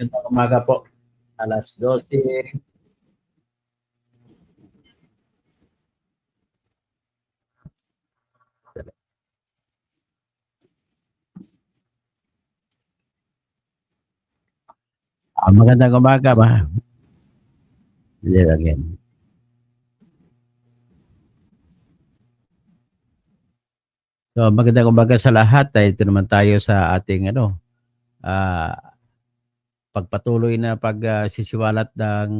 Magandang umaga po. Alas 12. Magandang umaga ba? There again. So, magandang umaga sa lahat. Ito naman tayo sa ating ah, pagpatuloy na pagsisiwalat ng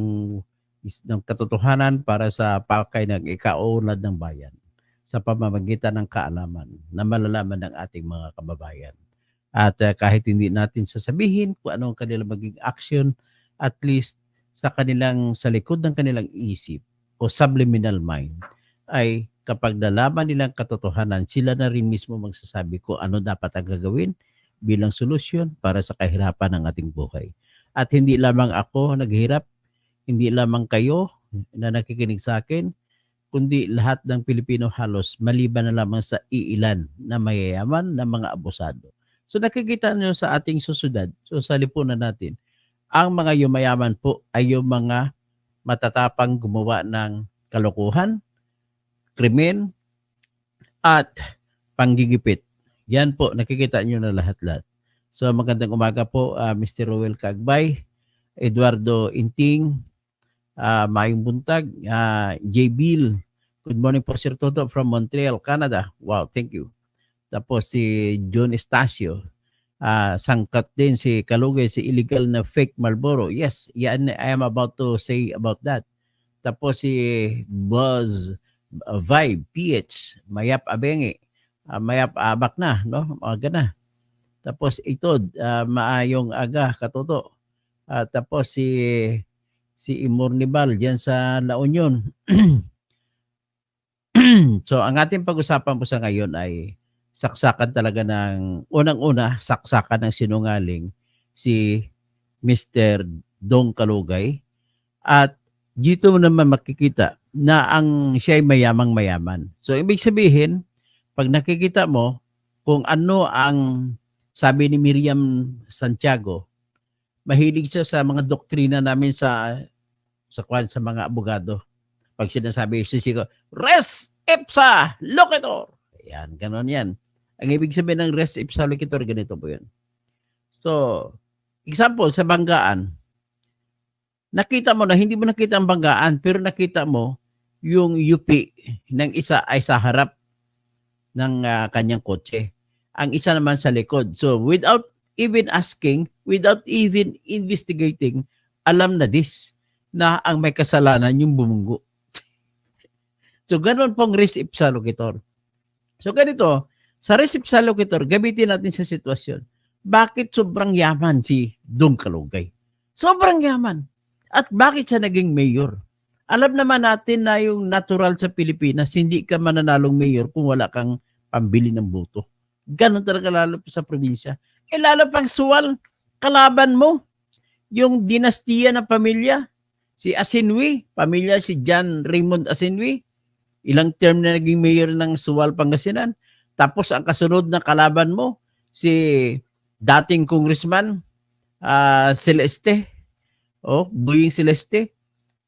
katotohanan para sa pakay ng ikaunlad ng bayan sa pamamagitan ng kaalaman na malalaman ng ating mga kababayan. At kahit hindi natin sasabihin kung ano ang kanilang maging action, at least sa likod ng kanilang isip o subliminal mind, ay kapag nalaman nilang katotohanan, sila na rin mismo magsasabi kung ano dapat ang gagawin bilang solusyon para sa kahirapan ng ating buhay. At hindi lamang ako naghihirap, hindi lamang kayo na nakikinig sa akin, kundi lahat ng Pilipino halos maliban na lamang sa iilan na mayayaman na mga abusado. So nakikita nyo sa ating susunod, so sa lipunan natin, ang mga yumayaman po ay yung mga matatapang gumawa ng kalokohan, krimen, at panggigipit. Yan po, nakikita nyo na lahat-lahat. So magandang umaga po, Mr. Roel Cagbay, Eduardo Inting, Mayong Buntag, J. Bill. Good morning po, Sir Toto from Montreal, Canada. Wow, thank you. Tapos si John Estacio, sangkat din si Kalugay, si illegal na fake Marlboro. Yes, yan, I am about to say about that. Tapos si Buzz Vibe, PH, Mayap Abenge, Mayap Abak na, no? Aga na. Tapos ito, maayong aga, katoto. Tapos si Imornibal diyan sa La Union. So ang ating pag-usapan po sa ngayon ay saksakan talaga ng unang-una, saksakan ng sinungaling si Mr. Dong Kalugay. At dito mo naman makikita na ang siya ay mayamang-mayaman. So ibig sabihin, pag nakikita mo kung ano ang sabi ni Miriam Santiago, mahilig siya sa mga doktrina namin sa mga abogado. Pag sinasabi, sisigaw, res ipsa locator. Yan, gano'n yan. Ang ibig sabihin ng res ipsa locator, ganito po yun. So, example, sa banggaan, nakita mo na, hindi mo nakita ang banggaan, pero nakita mo yung UP ng isa ay sa harap ng kanyang kotse. Ang isa naman sa likod. So, without even asking, without even investigating, alam na this na ang may kasalanan yung bumunggo. So, ganoon pong res ipsa locator. So, ganito, sa res ipsa locator, gamitin natin sa sitwasyon. Bakit sobrang yaman si Dong Kalugay? Sobrang yaman. At bakit siya naging mayor? Alam naman natin na yung natural sa Pilipinas, hindi ka mananalong mayor kung wala kang pambili ng boto. Ganon talaga lalo sa probinsya. Lalo pang suwal, kalaban mo, yung dinastiya ng pamilya, si Asinwi, pamilya si John Raymond Asinwi, ilang term na naging mayor ng Suwal, Pangasinan. Tapos ang kasunod na kalaban mo, si dating congressman, Celeste, Buying Celeste,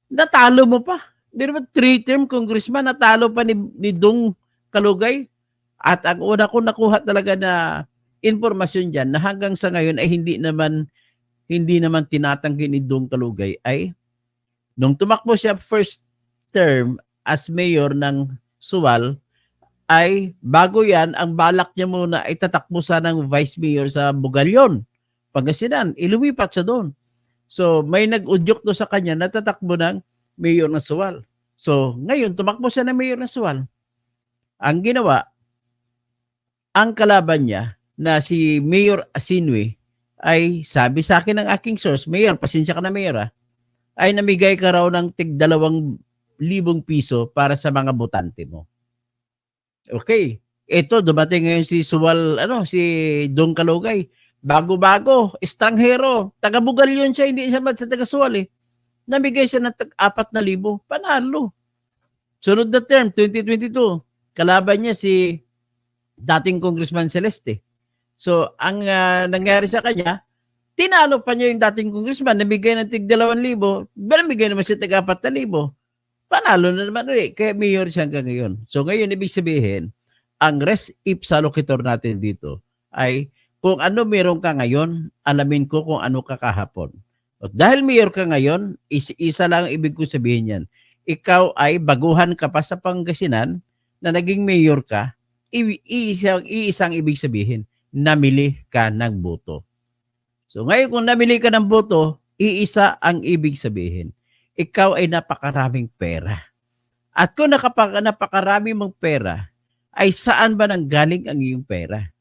natalo mo pa. Pero 3-term congressman, natalo pa ni Dong Kalugay. At ang una ko nakuha talaga na informasyon dyan na hanggang sa ngayon ay hindi naman tinatanggi ni Dong Kalugay ay nung tumakbo siya first term as mayor ng Suwal, ay bago yan, ang balak niya muna ay tatakbo sa ng vice mayor sa Bugalyon, Pangasinan. Ilumipat siya doon. So may nag-udyok doon sa kanya na tatakbo ng mayor ng Suwal. So ngayon, tumakbo siya ng mayor ng Suwal. Ang ginawa, ang kalaban niya na si Mayor Asinwi ay sabi sa akin ng aking source, Mayor, pasensya ka na Mayor ay namigay ka raw ng tig 2,000 piso para sa mga botante mo. Okay. Ito, dumating ngayon si Suwal, si Dong Kalugay. Bago-bago, estranghero, taga-Bugalyon siya, hindi siya sa taga-Suwal Namigay siya ng 4,000, panalo. Sunod na term, 2022, kalaban niya si dating Congressman Celeste. So, ang nangyari sa kanya, Tinalo pa niya yung dating congressman, nabigay ng tig 2,000, nabigay naman siya tig 4,000. Panalo na naman ulit. Kaya mayor siya hanggang ngayon. So ngayon, ibig sabihin, ang res ipsa locator natin dito ay kung ano meron ka ngayon, alamin ko kung ano ka kahapon. At dahil mayor ka ngayon, isa lang ang ibig ko sabihin yan. Ikaw ay baguhan ka pa sa Pangasinan na naging mayor ka, iisang ibig sabihin, namili ka ng boto. So ngayon kung namili ka ng boto, iisa ang ibig sabihin. Ikaw ay napakaraming pera. At kung napakarami mong pera, ay saan ba nanggaling ang iyong pera?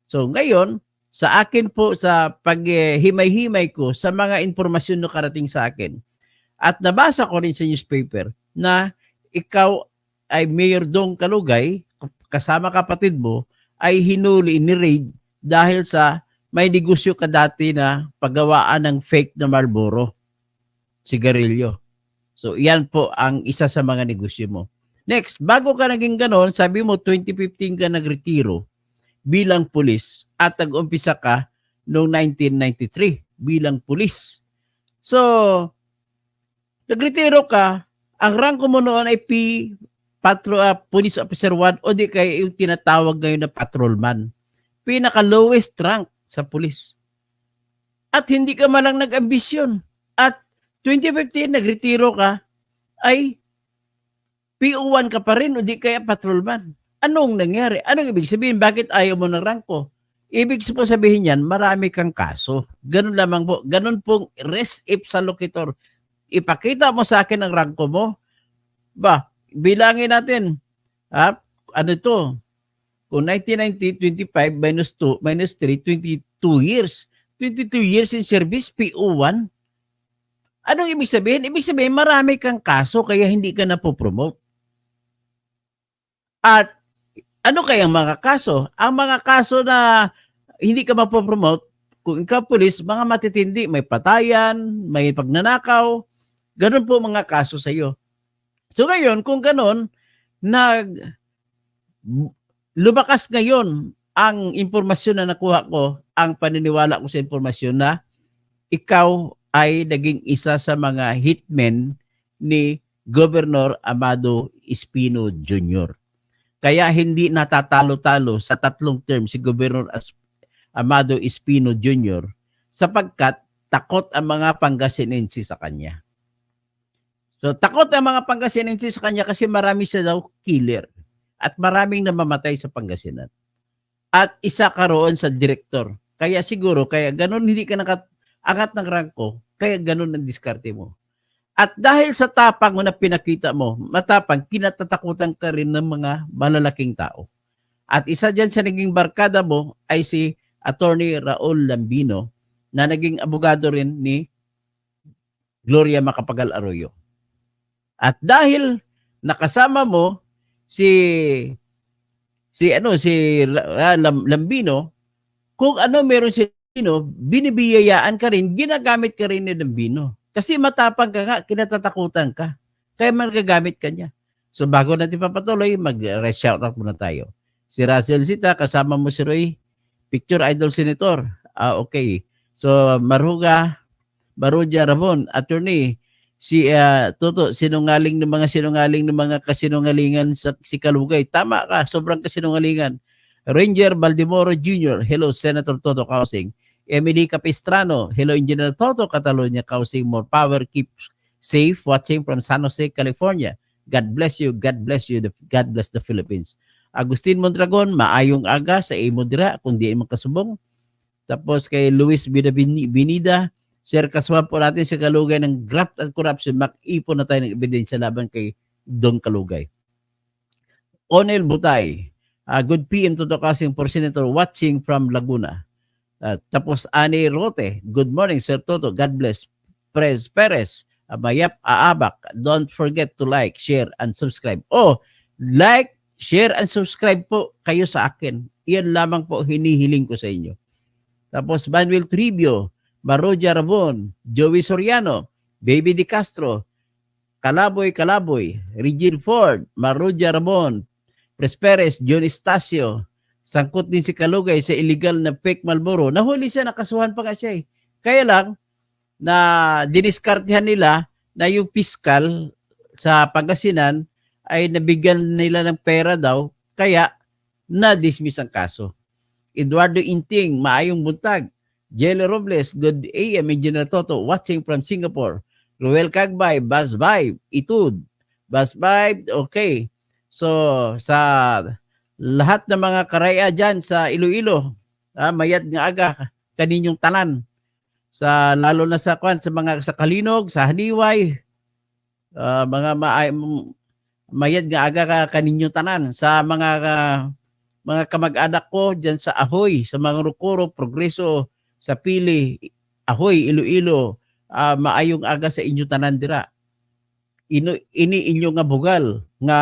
So ngayon, sa akin po, sa paghimay-himay ko sa mga informasyon na karating sa akin, at nabasa ko rin sa newspaper na ikaw ay Mayor Dong Kalugay, kasama kapatid mo, ay hinuli, ni-raid dahil sa may negosyo ka dati na paggawaan ng fake na Marlboro, sigarilyo. So, yan po ang isa sa mga negosyo mo. Next, bago ka naging ganon, sabi mo 2015 ka nagretiro bilang pulis at nag-umpisa ka noong 1993 bilang pulis. So, nagretiro ka, ang rank mo noon ay Police Officer 1 o di kaya yung tinatawag ngayon na patrolman. Pinaka-lowest rank sa pulis. At hindi ka malang nag-ambisyon. At 2015, nagretiro ka, ay PO1 ka pa rin o di kaya patrolman. Anong nangyari? Anong ibig sabihin? Bakit ayaw mo ng ranko? Ibig sabihin yan, marami kang kaso. Ganun lamang po. Ganun pong res ipsa locator. Ipakita mo sa akin ang ranko mo. Bilangin natin. Ano to? Kung 1990, 25 minus 2, minus 3, 22 years. 22 years in service, PO1. Anong ibig sabihin? Ibig sabihin, marami kang kaso kaya hindi ka na po-promote. At ano kayang mga kaso? Ang mga kaso na hindi ka mapopromote, kung ikaw pulis, mga matitindi, may patayan, may pagnanakaw, ganun po mga kaso sa iyo. So ngayon, kung ganun, lumakas ngayon ang impormasyon na nakuha ko, ang paniniwala ko sa impormasyon na ikaw ay naging isa sa mga hitmen ni Governor Amado Espino Jr. Kaya hindi natatalo-talo sa 3 term si Governor Amado Espino Jr. sapagkat takot ang mga Pangasinense sa kanya. So takot ang mga Pangasinense sa kanya kasi marami siya daw killer at maraming namamatay sa Pangasinan. At isa ka roon sa direktor. Kaya siguro, kaya ganun hindi ka angat ng ranko, kaya ganun ang diskarte mo. At dahil sa tapang mo na pinakita mo, matapang, kinatatakutan ka rin ng mga malalaking tao. At isa dyan sa naging barkada mo ay si Attorney Raul Lambino na naging abogado rin ni Gloria Macapagal Arroyo. At dahil nakasama mo si Lambino, kung ano meron si Lambino, binibiyayaan ka rin, ginagamit ka rin ni Lambino. Kasi matapang ka nga, kinatatakutan ka. Kaya magagamit ka niya. So bago natin papatuloy, mag-shoutout muna tayo. Si Russell Zita, kasama mo si Roy, Picture Idol Senator. Okay. So Maruja Ramon, attorney, si Toto, sinungaling ng mga kasinungalingan si Kalugay. Tama ka, sobrang kasinungalingan. Ranger Baldemoro Jr., hello, Senator Toto Kausing. Emily Capistrano, hello, Engineer Toto Catalonia Kausing. More power, keep safe, watching from San Jose, California. God bless you, God bless you, God bless the Philippines. Agustin Mondragon, maayong aga sa imo dira, kung di makasubong. Tapos kay Luis Binida, Sir, kasama po natin sa Kalugay ng graft and corruption. Mag-ipon na tayo ng ebidensya laban kay Don Kalugay. Onel Butay, good PM to Kasing for Senator watching from Laguna. Tapos Ani Rote, good morning Sir Toto, God bless. Perez, Mayap Aabak, don't forget to like, share, and subscribe. Like, share, and subscribe po kayo sa akin. Iyan lamang po hinihiling ko sa inyo. Tapos Manuel Tribio, Maroja Rabon, Joey Soriano, Baby Di Castro, Kalaboy, Regine Ford, Maroja Rabon, Presperes, John Estacio, sangkot din si Kalugay sa illegal na fake Marlboro. Nahuli siya, nakasuhan pa nga siya eh. Kaya lang, na diniskartehan nila na yung piskal sa Pangasinan ay nabigyan nila ng pera daw, kaya na-dismiss ang kaso. Eduardo Inting, maayong buntag. Jello Robles, good AM, Engineer Toto, watching from Singapore. Ruel Cagbay, Buzz Vibe, Itud. Buzz Vibe, okay. So, sa lahat ng mga karaya dyan sa Iloilo, mayad nga aga, kaninyong tanan. Sa, lalo na sa mga sa Kalinog, sa Haniway, mga mayad nga aga kaninyong tanan. Sa mga kamag-anak ko dyan sa Ahoy, sa mga Rukuro, Progreso, sa Pili, Ahoy, Iloilo, maayong aga sa inyo tanan dira. Ini inyo nga bugal nga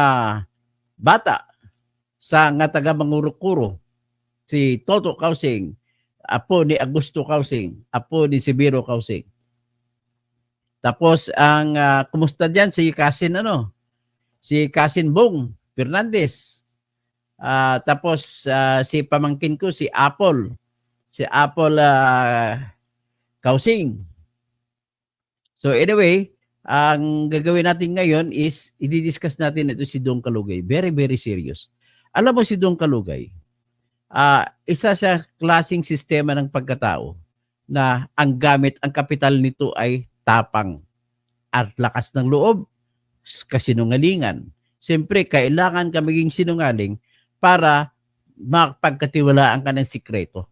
bata sa nga taga Mangurukuro, si Toto Kausing, apo ni Augusto Kausing, apo ni Sibiro Kausing. Tapos ang kumusta diyan si Kasin si Kasin Bong Fernandez. Tapos si pamangkin ko si Apple Kausing. So anyway, ang gagawin natin ngayon is i-discuss natin ito si Dong Kalugay. Very, very serious. Alam mo si Dong Kalugay, isa sa klaseng sistema ng pagkatao na ang kapital nito ay tapang at lakas ng loob, kasinungalingan. Siyempre, kailangan ka maging sinungaling para makapagkatiwalaan ka ng sikreto.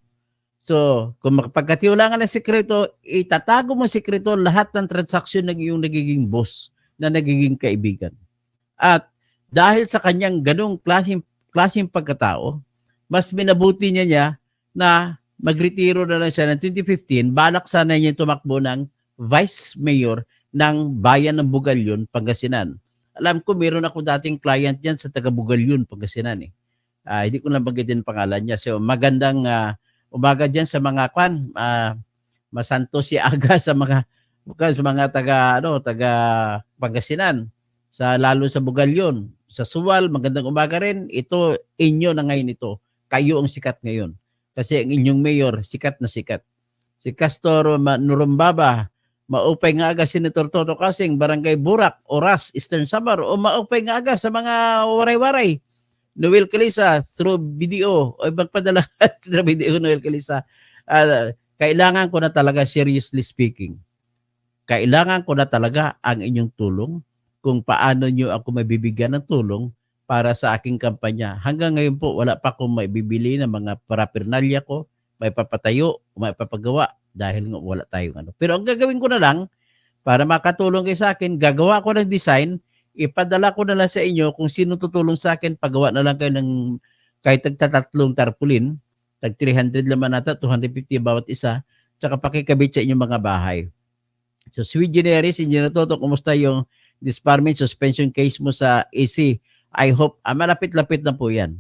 So, kung makapagkatiwalaan ka ng sikreto, itatago mo sikreto lahat ng transaksyon ng iyong nagiging boss na nagiging kaibigan. At dahil sa kanyang ganong klaseng pagkatao, mas minabuti niya na magretiro na lang siya ng 2015, balak sana niya tumakbo ng vice mayor ng bayan ng Bugalyon, Pangasinan. Alam ko, meron ako dating client yan sa taga Bugalyon, Pangasinan. Hindi ko lang banggitin pangalan niya. So, magandang umaga dyan sa mga masanto si aga sa mga taga Pangasinan, lalo sa Bugalyon, sa Suwal, magandang umaga rin. Ito, inyo na ngayon ito. Kayo ang sikat ngayon. Kasi ang inyong mayor, sikat na sikat. Si Castor Nurumbaba, maupay nga aga Senator Toto Kasing, Barangay Burak, Oras, Eastern Samar, o maupay nga aga sa mga waray-waray. Noel Calisa, through video, o magpadala through video, Noel Calisa. Kailangan ko na talaga, seriously speaking, kailangan ko na talaga ang inyong tulong kung paano nyo ako mabibigyan ng tulong para sa aking kampanya. Hanggang ngayon po, wala pa akong maibibili ng mga parapernalya ko, may papatayo, may papagawa, dahil nga wala tayong Pero ang gagawin ko na lang, para makatulong kayo sa akin, gagawa ko ng design, ipadala ko na lang sa inyo kung sino tutulong sa akin, pagawa na lang kayo ng kahit tagtatatlong tarpaulin, tag 300 laman nata, 250 bawat isa, tsaka pakikabit sa inyong mga bahay. So, sui generis, Engineer Toto, kumusta yung disbarment suspension case mo sa AC? I hope, malapit-lapit na po yan.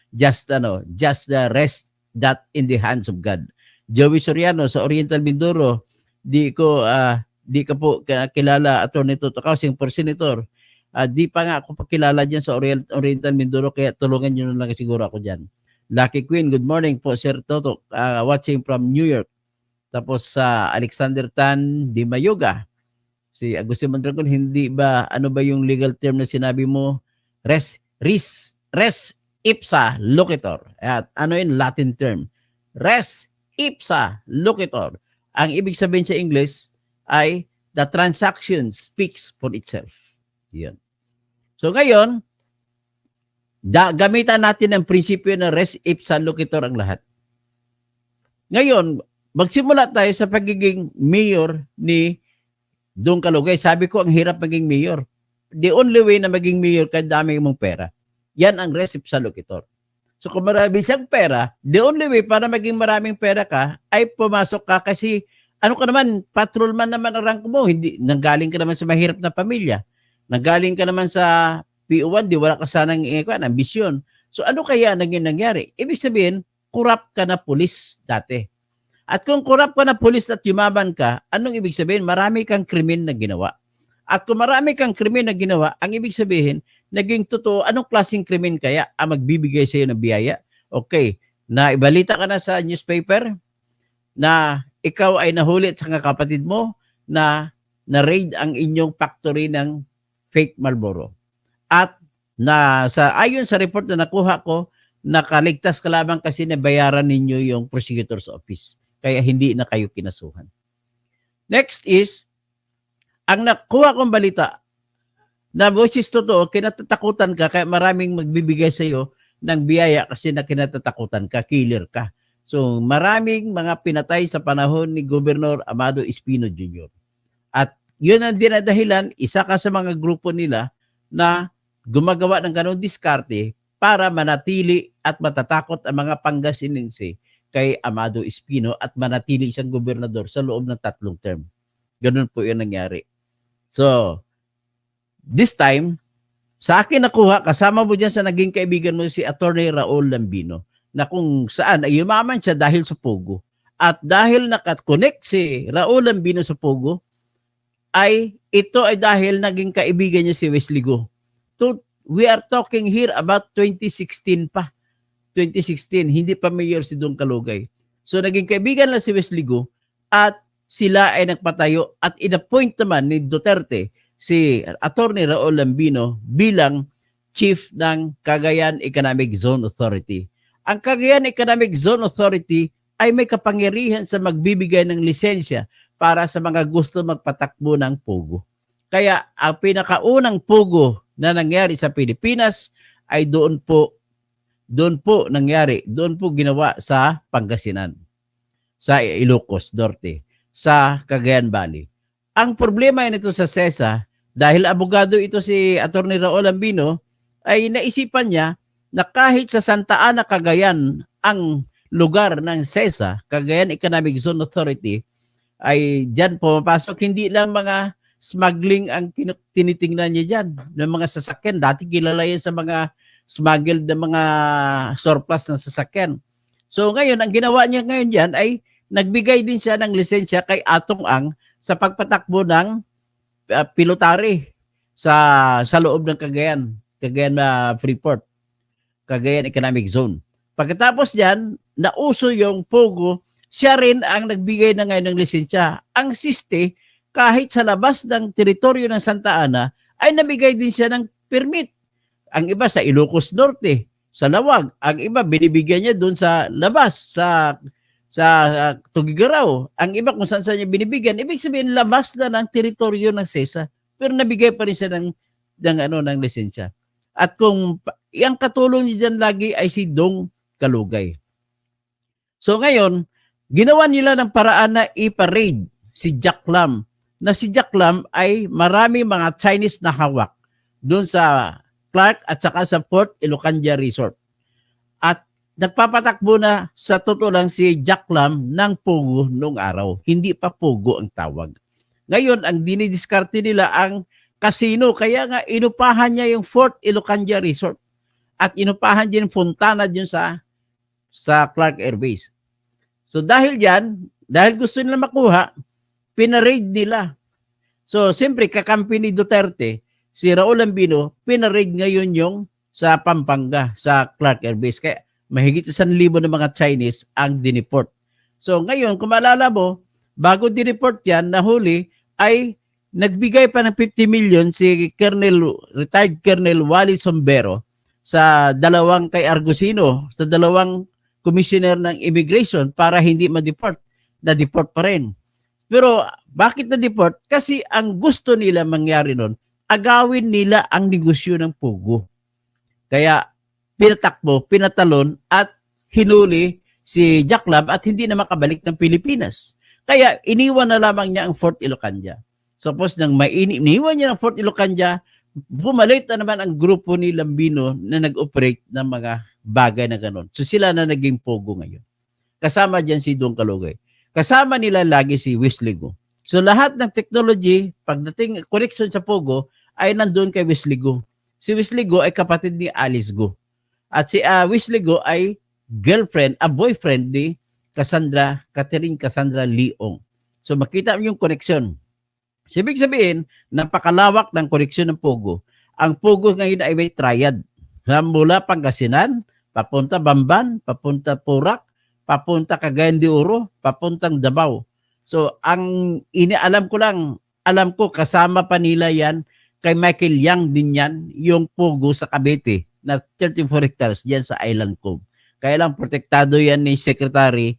Just the rest that in the hands of God. Joey Soriano sa Oriental Mindoro, di ka po kilala Attorney Toto Kausing for Senator. Di pa nga ako pakilala dyan sa Oriental Mindoro, kaya tulungan nyo na lang siguro ako dyan. Lucky Queen, good morning po Sir Toto, watching from New York. Tapos sa Alexander Tan Di Mayoga, si Agustin Mondragon, hindi ba, ano ba yung legal term na sinabi mo? Res ipsa loquitur. At ano yung Latin term? Res ipsa loquitur. Ang ibig sabihin sa English ay the transaction speaks for itself. Yan. So ngayon, gamitan natin ang prinsipyo na res ipsa loquitur ang lahat. Ngayon, magsimula tayo sa pagiging mayor ni Dong Kalugay. Sabi ko, ang hirap maging mayor. The only way na maging mayor, kadami mong pera. Yan ang res ipsa loquitur. So kung marami siyang pera, the only way para maging maraming pera ka ay pumasok ka kasi ano ka naman, patrolman naman ang rank mo. Hindi, nanggaling ka naman sa mahirap na pamilya. Nanggaling ka naman sa PO1, di wala ka sanang ambisyon. So ano kaya nangyari? Ibig sabihin, corrupt ka na pulis dati. At kung corrupt ka na pulis at yumaman ka, anong ibig sabihin? Marami kang krimen na ginawa. At kung marami kang krimen na ginawa, ang ibig sabihin, naging totoo, anong klaseng krimen kaya ang magbibigay sa iyo ng biyaya? Okay, na ibalita ka na sa newspaper na ikaw ay nahuli at saka kapatid mo na-raid ang inyong factory ng fake Marlboro. At ayon sa report na nakuha ko, nakaligtas ka lamang kasi na bayaran ninyo yung prosecutor's office. Kaya hindi na kayo kinasuhan. Next is, ang nakuha kong balita, na which is totoo, kinatatakutan ka, kaya maraming magbibigay sa iyo ng biyaya kasi na kinatatakutan ka, killer ka. So maraming mga pinatay sa panahon ni Gobernador Amado Espino Jr. At yun ang dinadahilan, isa ka sa mga grupo nila na gumagawa ng ganong diskarte para manatili at matatakot ang mga Pangasinense kay Amado Espino at manatili siyang gobernador sa loob ng 3 term. Ganun po yun nangyari. So, this time, sa akin nakuha, kasama mo dyan sa naging kaibigan mo si Attorney Raul Lambino, na kung saan ay yumaman siya dahil sa Pogo. At dahil nakakonect si Raul Lambino sa Pogo, ay ito ay dahil naging kaibigan niya si Wesley Go. We are talking here about 2016 pa. 2016, hindi pa mayor si Dong Kalugay. So naging kaibigan lang si Wesley Go at sila ay nagpatayo at inappoint naman ni Duterte si Attorney Raul Lambino bilang chief ng Cagayan Economic Zone Authority. Ang Cagayan Economic Zone Authority ay may kapangyarihan sa magbibigay ng lisensya para sa mga gusto magpatakbo ng Pogo. Kaya ang pinakaunang Pogo na nangyari sa Pilipinas ay doon po nangyari, doon po ginawa sa Pangasinan, sa Ilocos Norte, sa Cagayan Valley. Ang problema nito sa CESA, dahil abogado ito si Attorney Raul Lambino, ay naisipan niya na kahit sa Santa Ana, Cagayan, ang lugar ng CESA, Cagayan Economic Zone Authority, ay dyan pumapasok, hindi lang mga smuggling ang tinitingnan niya dyan, ng mga sasakyan. Dati kilala yan sa mga smuggled na mga surplus ng sasakyan. So ngayon, ang ginawa niya ngayon dyan ay nagbigay din siya ng lisensya kay Atong Ang sa pagpatakbo ng pilotary sa loob ng Cagayan Freeport, Cagayan Economic Zone. Pagkatapos diyan, nauso yung Pogo, siya rin ang nagbigay na ngayon ng lisensya. Ang SISTE, kahit sa labas ng teritoryo ng Santa Ana, ay nabigay din siya ng permit. Ang iba sa Ilocos Norte, sa Lawag. Ang iba binibigyan niya doon sa labas, sa Tugigaraw. Ang iba kung saan niya binibigyan, ibig sabihin labas na ng teritoryo ng CESA, pero nabigay pa rin siya ng lisensya. At kung ang katulong niya dyan lagi ay si Dong Kalugay. So ngayon, ginawa nila ng paraan na iparade si Jack Lam, na si Jack Lam ay marami mga Chinese na hawak doon sa Clark at saka sa Port Ilocos Resort. At nagpapatakbo na sa totoo lang si Jack Lam ng Pogo noong araw. Hindi pa Pogo ang tawag. Ngayon, ang dinidiskarte nila ang casino. Kaya nga, inupahan niya yung Fort Ilocos Resort. At inupahan din Fontana dyan sa Clark Air Base. So dahil yan, dahil gusto nila makuha, pinarade nila. So siyempre, kakampi ni Duterte, si Raul Lambino, pinarade ngayon yung sa Pampanga, sa Clark Air Base. Kaya mahigit 1,000 na mga Chinese ang dineport. So ngayon, kung maalala mo, bago dineport yan, nahuli, ay nagbigay pa ng 50 million si retired Colonel Wally Sombero sa dalawang kay Argusino, sa dalawang commissioner ng immigration para hindi ma-deport. Na-deport pa rin. Pero bakit na-deport? Kasi ang gusto nila mangyari nun, agawin nila ang negosyo ng Pogo. Kaya pinatakbo, pinatalon at hinuli si Jack Lam at hindi na makabalik ng Pilipinas. Kaya iniwan na lamang niya ang Fort Ilocos. Suppose nang iniwan niya ang Fort Ilocos, bumalik na naman ang grupo ni Lambino na nag-operate ng mga bagay na gano'n. So sila na naging Pogo ngayon. Kasama dyan si Dong Kalugay. Kasama nila lagi si Wesley Go. So lahat ng technology, pagdating connection sa Pogo, ay nandun kay Wesley Go. Si Wesley Go ay kapatid ni Alice Go. At si Wesley Go ay boyfriend ni Catherine Cassandra Leong. So makita mo yung connection. So, ibig sabihin, napakalawak ng koneksyon ng Pogo. Ang Pogo ngayon ay may triad. Mula Pangasinan, papunta Bamban, papunta Porac, papunta Cagayan de Oro, papuntang Davao. So ang inialam ko lang, alam ko kasama pa nila yan, kay Michael Yang din yan, yung Pugo sa Cavite na 34 hectares diyan sa Island Cove. Kaya lang protektado yan ni Secretary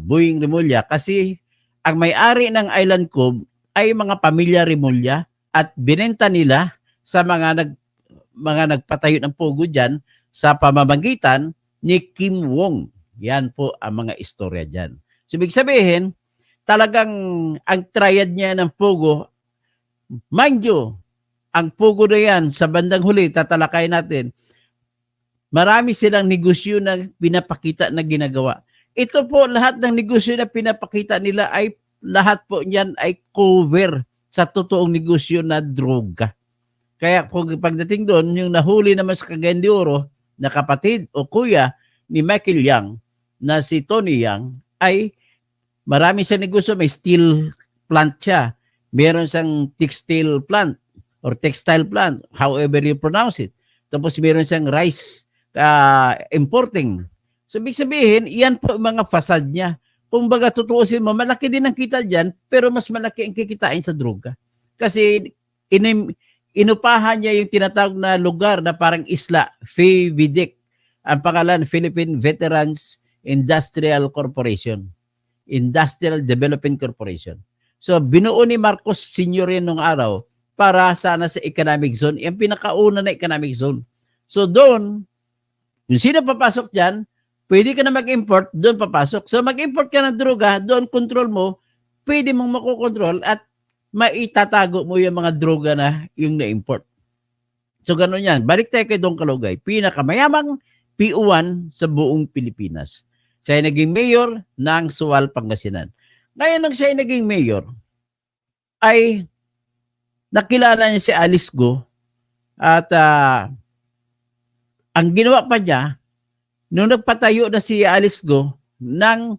Boying Remulla kasi ang may-ari ng Island Cove ay mga pamilya Remulla at binenta nila sa mga nagpatayo ng Pugo diyan sa pamamagitan ni Kim Wong. Yan po ang mga istorya diyan. So, ibig sabihin, talagang ang triad niya ng Pugo, mind you, ang Pugo na yan, sa bandang huli, tatalakay natin, marami silang negosyo na pinapakita na ginagawa. Ito po, lahat ng negosyo na pinapakita nila ay lahat po niyan ay cover sa totoong negosyo na droga. Kaya kung pagdating doon, yung nahuli naman sa Cagayan de Oro na kapatid o kuya ni Michael Yang na si Tony Yang ay marami sa negosyo. May steel plant siya. Meron siyang textile plant or textile plant, however you pronounce it. Tapos meron siyang rice importing. So, ibig sabihin, iyan po mga fasad niya. Kung baga tutuusin mo, malaki din ang kita dyan, pero mas malaki ang kikitain sa droga. Kasi inupahan niya yung tinatawag na lugar na parang isla, FIVIDIC. Ang pangalan, Philippine Veterans Industrial Corporation. Industrial Development Corporation. So, binuo ni Marcos Sr. yan nung araw para sana sa economic zone. Yung pinakauna na economic zone. So, doon, yung sino papasok dyan, pwede ka na mag-import, doon papasok. So, mag-import ka ng droga, doon control mo, pwede mong makokontrol at maitatago mo yung mga droga na yung na-import. So, ganun yan. Balik tayo kay Dong Kalugay. Pinakamayamang PO1 sa buong Pilipinas. Siya ay naging mayor ng Sual, Pangasinan. Ngayon, nang siya ay naging mayor, ay nakilala niya si Alice Go at ang ginawa pa niya, nung nagpatayo na si Alice Go ng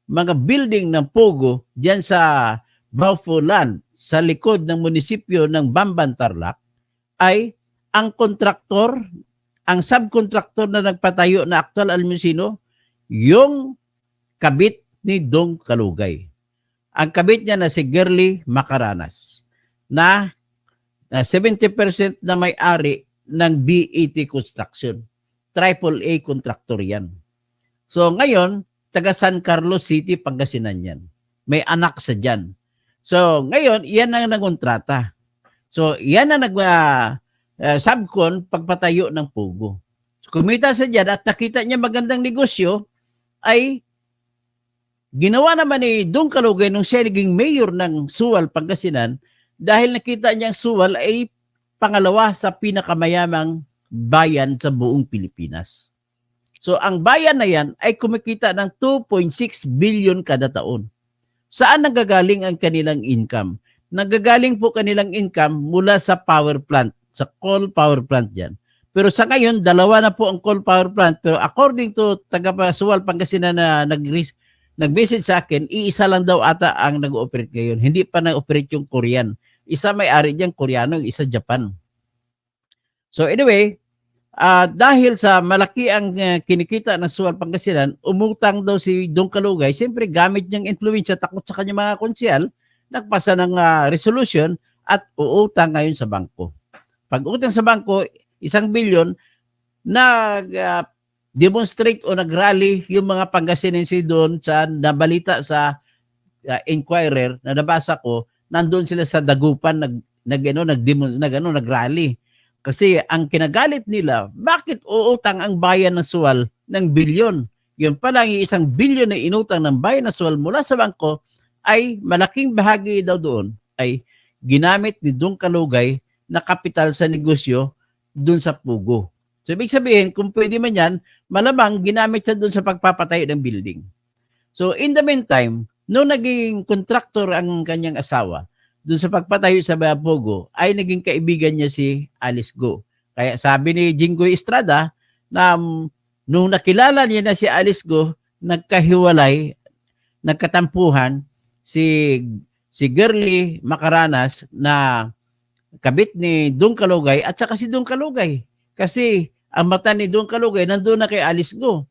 mga building ng Pugo diyan sa Baufo Land sa likod ng munisipyo ng Bamban, Tarlac, ay ang kontraktor, ang subkontraktor na nagpatayo na aktual, alam mo sino? Yung kabit ni Dong Kalugay. Ang kabit niya na si Girly Macaranas na 70% na may-ari ng BET Construction. AAA contractor yan. So ngayon, taga San Carlos City, Pangasinan yan. May anak sa dyan. So ngayon, yan ang nagkontrata. So yan ang subcon pagpatayo ng Pugo. So, kumita sa dyan at nakita niya magandang negosyo, ay ginawa naman ni Dong Kalugay nung siya naging mayor ng Sual, Pangasinan, dahil nakita niyang Sual ay pangalawa sa pinakamayamang bayan sa buong Pilipinas. So ang bayan na yan ay kumikita ng 2.6 billion kada taon. Saan nagagaling ang kanilang income? Nagagaling po kanilang income mula sa power plant, sa coal power plant yan. Pero sa ngayon, dalawa na po ang coal power plant. Pero according to taga-Sual, Pangasinan na nag-message sa akin, iisa lang daw ata ang nag-ooperate ngayon. Hindi pa nag-ooperate yung Korean. Isa may-ari dyan, Koreano, isa Japan. So anyway, dahil sa malaki ang kinikita ng Sual, Pangasinan, umutang daw si Dong Kalugay. Siyempre, gamit niyang influensya, takot sa kanyang mga konsyal, nagpasa ng resolution at uutang ngayon sa bangko. Pag utang sa bangko, 1 billion, nag-demonstrate o nag-rally yung mga Pangasinense doon sa nabalita sa Inquirer na nabasa ko, nandun sila sa Dagupan, nag-rally. Kasi ang kinagalit nila, bakit uutang ang bayan ng Sual ng bilyon? Yun pala, yung 1 bilyon na inutang ng bayan ng Sual mula sa bangko ay malaking bahagi daw doon ay ginamit ni Dong Kalugay na kapital sa negosyo doon sa Pugo. So, ibig sabihin, kung pwede man yan, malamang ginamit siya doon sa pagpapatayo ng building. So, in the meantime, nung naging contractor ang kanyang asawa, doon sa pagpatayo sa Pugo, ay naging kaibigan niya si Alice Go. Kaya sabi ni Jinggoy Estrada na nung nakilala niya na si Alice Go, nagkatampuhan si Girly Macaranas na kabit ni Dong Kalugay at saka si Dong Kalugay. Kasi ang mata ni Dong Kalugay nandun na kay Alice Go.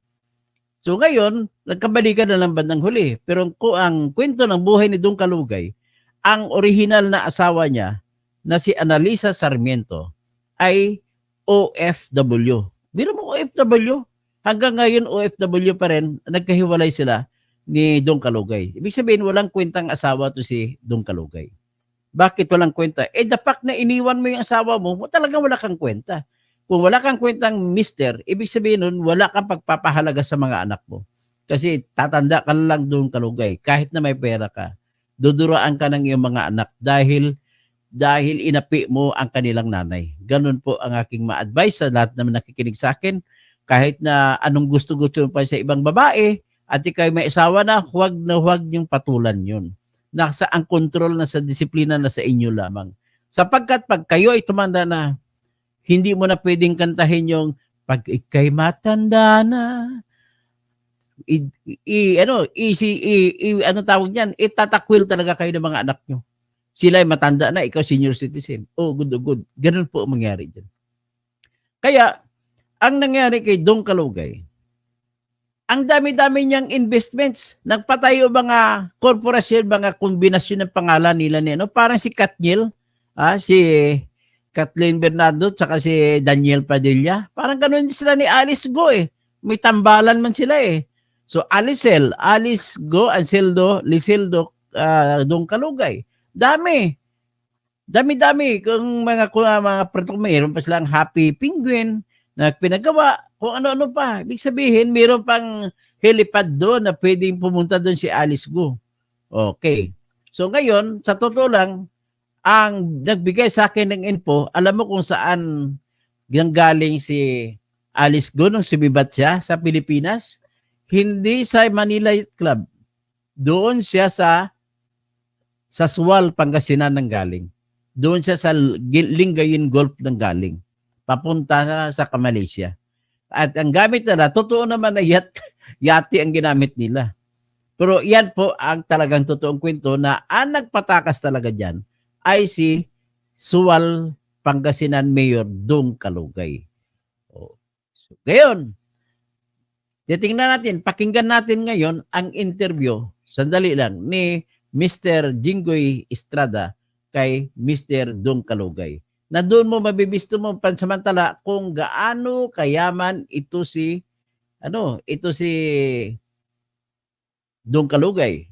So ngayon, nagkabalikan na lang bandang huli. Pero ang kwento ng buhay ni Dong Kalugay, ang original na asawa niya na si Analisa Sarmiento ay OFW. Biro mo OFW, hanggang ngayon OFW pa rin, nagkahiwalay sila ni Dong Kalugay. Ibig sabihin, walang kwentang asawa to si Dong Kalugay. Bakit walang kwenta? The fact na iniwan mo yung asawa mo, talagang wala kang kwenta. Kung wala kang kwentang mister, ibig sabihin nun, wala kang pagpapahalaga sa mga anak mo. Kasi tatanda ka lang Dong Kalugay. Kahit na may pera ka, duduraan ka ng iyong mga anak dahil inapi mo ang kanilang nanay. Ganun po ang aking ma-advise sa lahat na nakikinig sa akin. Kahit na anong gusto-gusto pa sa ibang babae, at ikaw may asawa na, huwag niyong patulan yun. Nasa ang kontrol na sa disiplina na sa inyo lamang. Sapagkat pag kayo ay tumanda na, hindi mo na pwedeng kantahin yung pag ikay matanda na, ano tawag niyan, itatakwil talaga kayo ng mga anak nyo. Sila ay matanda na, ikaw senior citizen. Oh, good. Ganun po ang mangyari dyan. Kaya, ang nangyari kay Dong Kalugay, ang dami-dami niyang investments. Nagpatayo mga korporasyon, mga kombinasyon ng pangalan nila niya. No? Parang si Katniel, si Kathleen Bernardo, tsaka si Daniel Padilla. Parang ganun sila ni Alice Go eh. May tambalan man sila eh. So Alice Go, Anseldo, Liseldo, Dong Kalugay. Dami-dami. Kung mga product, mayroon pa silang Happy Penguin na pinagawa. Kung ano-ano pa. Ibig sabihin, mayroon pang helipad doon na pwedeng pumunta doon si Alice Go. Okay. So ngayon, sa totoo lang, ang nagbigay sa akin ng info, alam mo kung saan galing si Alice Go nung sumibat siya sa Pilipinas? Hindi sa Manila Yacht Club. Doon siya sa Sual, Pangasinan nang galing. Doon siya sa Lingayen Golf nang galing. Papunta sa Malaysia. At ang gamit nila, totoo naman na yate ang ginamit nila. Pero yan po ang talagang totoong kwento na ang nagpatakas talaga dyan ay si Sual, Pangasinan Mayor Dong Kalugay. So, ngayon, titingnan natin, pakinggan natin ngayon ang interview, sandali lang, ni Mr. Jinggoy Estrada kay Mr. Dong Kalugay. Na doon mo mabibisto mo pansamantala kung gaano kayaman ito si Dong Kalugay.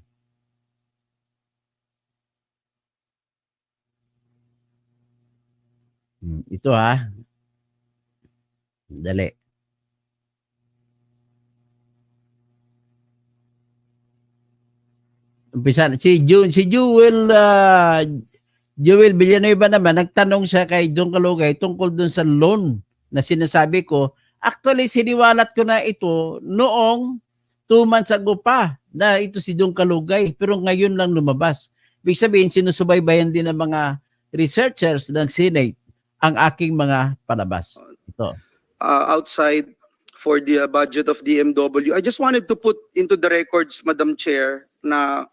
Ito dali. Umpisa si Jewel Villanueva naman, nagtanong siya kay Dong Kalugay tungkol dun sa loan na sinasabi ko. Actually, siniwalat ko na ito noong 2 months ago pa na ito si Dong Kalugay, pero ngayon lang lumabas. Ibig sabihin, sinusubaybayan din ng mga researchers ng Senate ang aking mga palabas. Ito. Outside for the budget of DMW. I just wanted to put into the records, Madam Chair, na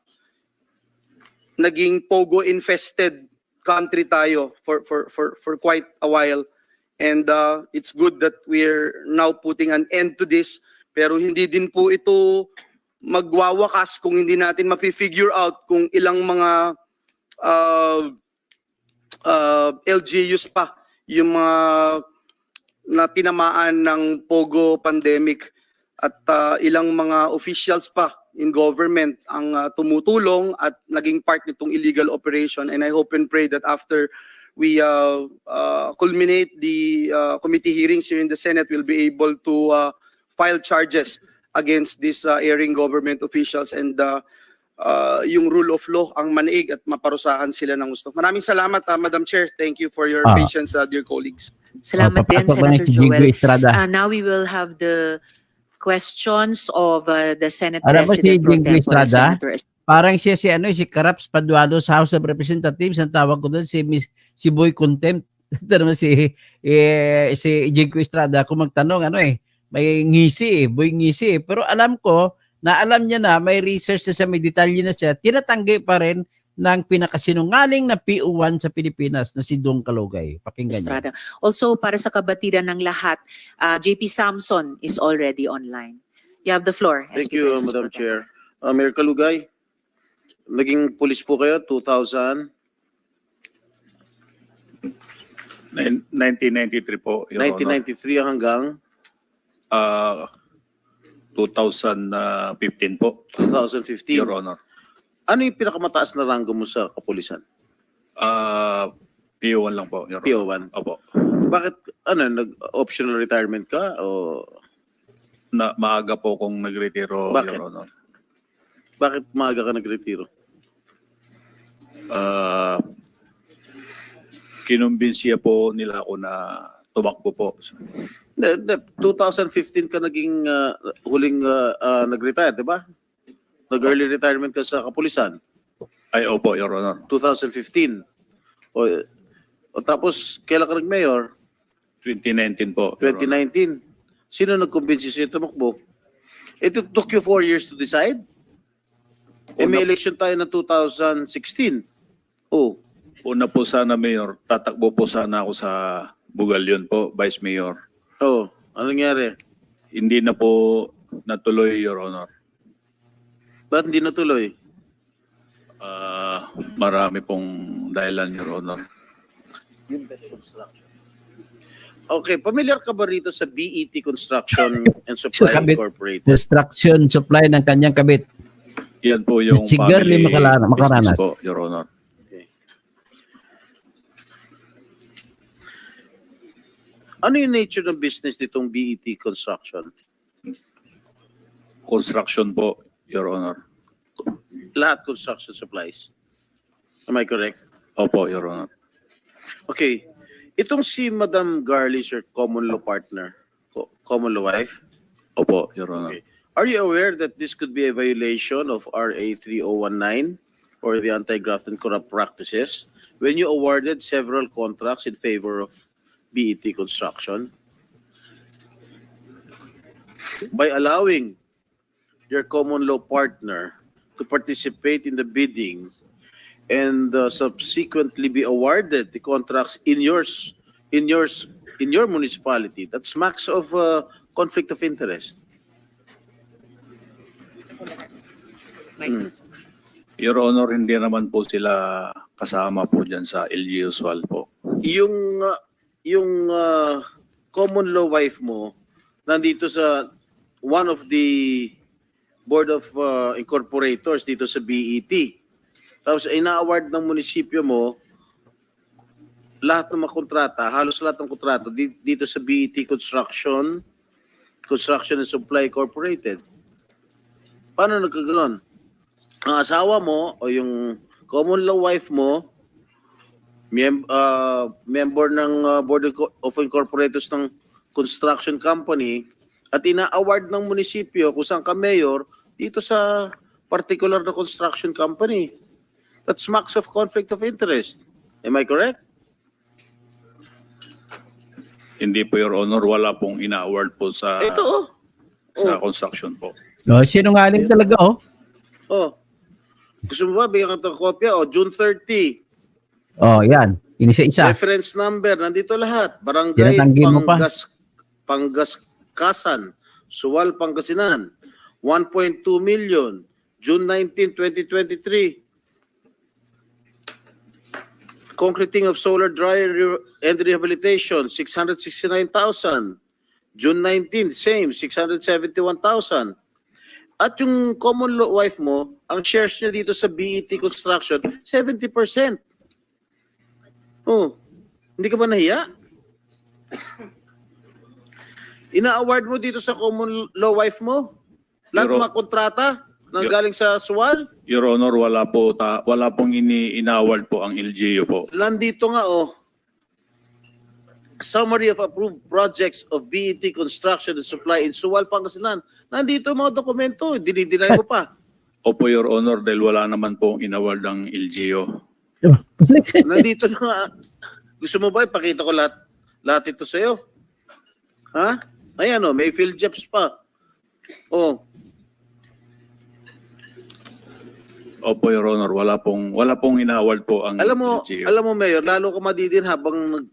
naging pogo-infested country tayo for quite a while. And it's good that we're now putting an end to this. Pero hindi din po ito magwawakas kung hindi natin mapifigure out kung ilang mga LGUs pa yung mga na tinamaan ng pogo pandemic at ilang mga officials pa in government ang tumutulong at naging part nitong illegal operation. And I hope and pray that after we culminate the committee hearings here in the Senate, we'll be able to file charges against these erring government officials and yung rule of law ang manaig at maparusahan sila ng gusto. Maraming salamat, Madam Chair. Thank you for your patience, dear colleagues. Salamat din, Senator Joel. Now we will have the questions of the Senate President Pro Tempore, Senator Estrada. Parang siya si Caraps Paduano sa House of Representatives, ang tawag ko doon si Boy Contempt. Ito naman si Jinggoy Estrada kung magtanong may ngisi Boy ngisi pero alam ko na alam niya na may research na siya, may detalye na siya, tinatanggi pa rin ng pinakasinungaling na PO1 sa Pilipinas na si Dong Kalugay. Pakinggan niyo. Also, para sa kabatiran ng lahat, JP Samson is already online. You have the floor. Thank SP you, Vice Madam Pro Tem. Chair. Mayor Kalugay, naging pulis po kayo 2000, 1993 po, Your Honor. 1993 hanggang 2015 po, 2015. Your Honor. Ano yung pinakamataas na ranggo mo sa kapulisan? PO1 lang po, Your Honor. PO1. Opo. Bakit, nag-optional retirement ka? O Maaga po kung nagretiro, Bakit? Your Honor. bakit maaga ka nagretiro? Kinumbinsiya po nila ako na tumakbo po. 2015 ka naging huling nag-retire, di ba? Nag-early retirement ka sa kapulisan. Ay, opo, Your Honor. 2015. O tapos, kailan ka nag-mayor? 2019 po, Your Honor. 2019. Sino nag-convince sa'yo tumakbo? It took you 4 years to decide? May election tayo na 2016. Oh, Una po sana, Mayor, tatakbo po sana ako sa Bugalyon po, Vice Mayor. ano nangyari? Hindi na po natuloy, Your Honor. Ba't hindi natuloy? Marami pong dahilan, Your Honor. Okay, familiar ka ba rito sa BET Construction and Supply Sa kabit. Incorporated? Destruction supply ng kanyang kabit. Yan po yung Si Girlie family Makaranas. business po, Your Honor. Ano yung nature ng business nitong BET Construction? Construction po, Your Honor. Lahat construction supplies. Am I correct? Opo, Your Honor. Okay. Itong si Madam Garlis, your common law partner, common law wife, Opo, Your Honor. okay. Are you aware that this could be a violation of RA 3019 or the Anti-Graft and Corrupt Practices when you awarded several contracts in favor of BET Construction? By allowing your common law partner to participate in the bidding and subsequently be awarded the contracts in your municipality, that smacks of conflict of interest. Your Honor, hindi naman po sila kasama po dyan sa LG Usual po. Yung common law wife mo nandito sa one of the board of incorporators dito sa BET. Tapos ina-award ng munisipyo mo lahat ng mga kontrata, halos lahat ng kontrato dito sa BET Construction and Supply Incorporated. Paano nagkaganoon? Ang asawa mo o yung common law wife mo, member ng Board of Incorporators ng construction company at ina-award ng munisipyo kung saan ka mayor dito sa particular na construction company. That smacks of conflict of interest. Am I correct? Hindi po, Your Honor, wala pong ina-award po sa Ito sa construction po. Sinungaling talaga, oh. Oh. Gusto mo ba bigyan ka ng kopya? June 30. Oh, yan. Inisa-isa. Reference number, nandito lahat. Barangay Tinatanggi mo pa. Pangaskasan, Suwal, Pangasinan. 1.2 million. June 19, 2023. Concreting of solar dryer and rehabilitation, 669,000. June 19, same, 671,000. At yung common law wife mo, ang shares niya dito sa BET Construction, 70%. Oh, hindi ka ba nahiya? Ina-award mo dito sa common law wife mo? Lahat ng mga kontrata na galing sa SWAL? Your Honor, wala pong ina-award po ang LGU po. Nandito nga, summary of approved projects of BET Construction and Supply in Suwal, Pangasinan. Nandito mga dokumento, dinidinay mo pa. Opo, Your Honor, dahil wala naman pong in-award ang LGU. Nandito na nga. Gusto mo ba ipakita ko lahat ito sa'yo? Ha? Ayan may field jobs pa. Opo, Your Honor, wala pong ina-award po ang LGU. Alam mo, Mayor, lalo ka madidin habang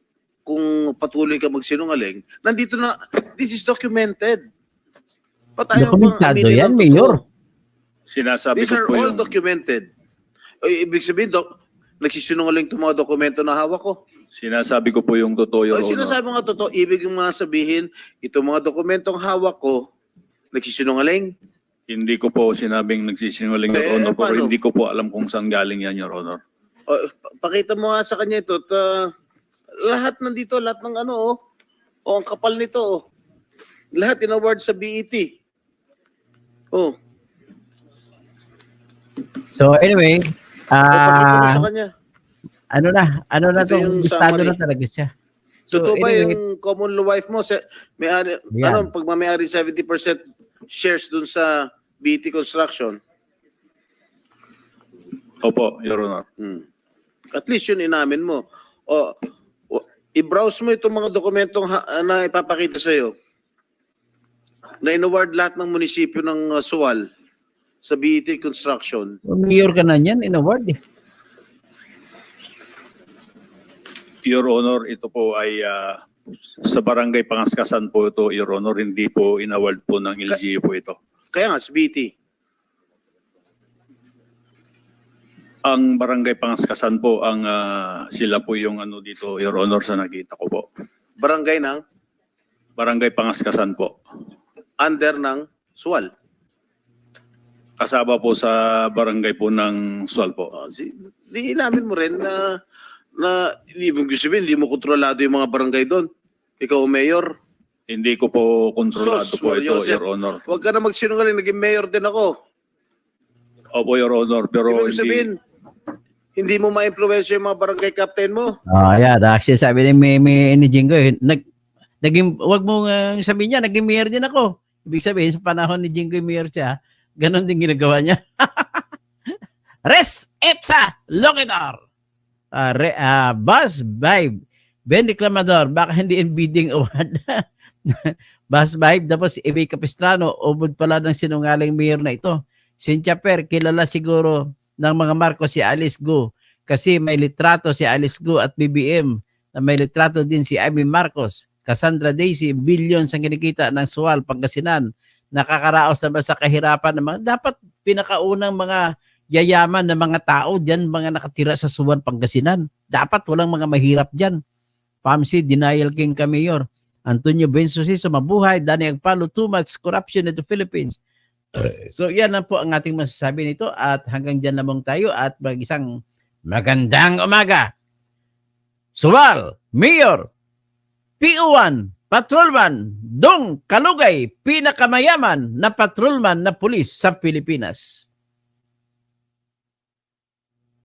kung patuloy ka magsinungaling. Nandito na, this is documented. Ba't ayaw bang Dokumentado aminin yan, ang Mayor. totoo? Sinasabi These ko are po all yung... documented. Ibig sabihin, nagsisinungaling itong mga dokumento na hawak ko. Sinasabi ko po yung totoo, Your Ay, Honor. sinasabi mo nga totoo, ibig yung mga sabihin, itong mga dokumentong hawak ko, nagsisinungaling. Hindi ko po sinabing nagsisinungaling, Your Honor, pero paano? hindi ko po alam kung saan galing yan, Your Honor. Pakita mo nga sa kanya ito. Lahat nandito, lahat ng ano, ang kapal nito, Lahat in-award sa BET. So anyway, Pakita mo sa kanya. ano na Ito yung listado summary. na talaga siya. So Totoo ba anyway, yung common law wife mo? May-ari, Yan. pag may-ari 70% shares dun sa BET Construction? Opo, Your Honor. At least yun inamin mo. I-browse mo itong mga dokumentong na ipapakita sa'yo. Na in-award lahat ng munisipyo ng Suwal sa BET Construction. mayor ka na niyan, in-award eh. Your Honor, ito po ay sa barangay Pangaskasan po ito, Your Honor, hindi po in-award po ng LGU po ito. Kaya nga, sa BET. Ang barangay Pangaskasan po, sila po yung ano dito, Your Honor, sa nakita ko po. Barangay ng Barangay Pangaskasan po. under ng Suwal. Kasama po sa barangay po ng Sual po. Di inamin mo rin na hindi mo sabihin, hindi mo kontrolado yung mga barangay doon. Ikaw ang mayor. Hindi ko po kontrolado Sos, po ito, Joseph. Your Honor. Huwag ka na magsinungaling, naging mayor din ako. Opo, Your Honor, pero Ibig sabihin, hindi mo ma-influensya yung mga barangay captain mo. Yeah, actually sabi ni Jingo, wag mo sabihin niya, naging mayor din ako. Ibig sabihin, sa panahon ni Jingo mayor siya, ganon din ginagawa niya. Res Epsa Loquitor. Buzz Vibe. Ben Reclamador, baka hindi in bidding award. Buzz Vibe, tapos Ebe Capistrano, ubod pala ng sinungaling mayor na ito. Cynthia Per, kilala siguro ng mga Marcos si Alice Go kasi may litrato si Alice Go at BBM na may litrato din si Amy Marcos. Cassandra Daisy, billions ang kinikita ng Sual, Pangasinan. Nakakaraos na ba sa kahirapan ng mga, dapat pinakaunang mga yayaman na mga tao diyan, mga nakatira sa Sual, Pangasinan. Dapat walang mga mahirap diyan. Pamsi, denial king ka mayor. Antonio Bensosiso, mabuhay. Danny Agpalo, too much corruption in the Philippines. So yan lang po ang ating masasabi nito at hanggang dyan lamang tayo at mag-isang magandang umaga. Suwal, Mayor, PO1, Patrolman, Dong Kalugay, pinakamayaman na patrolman na pulis sa Pilipinas.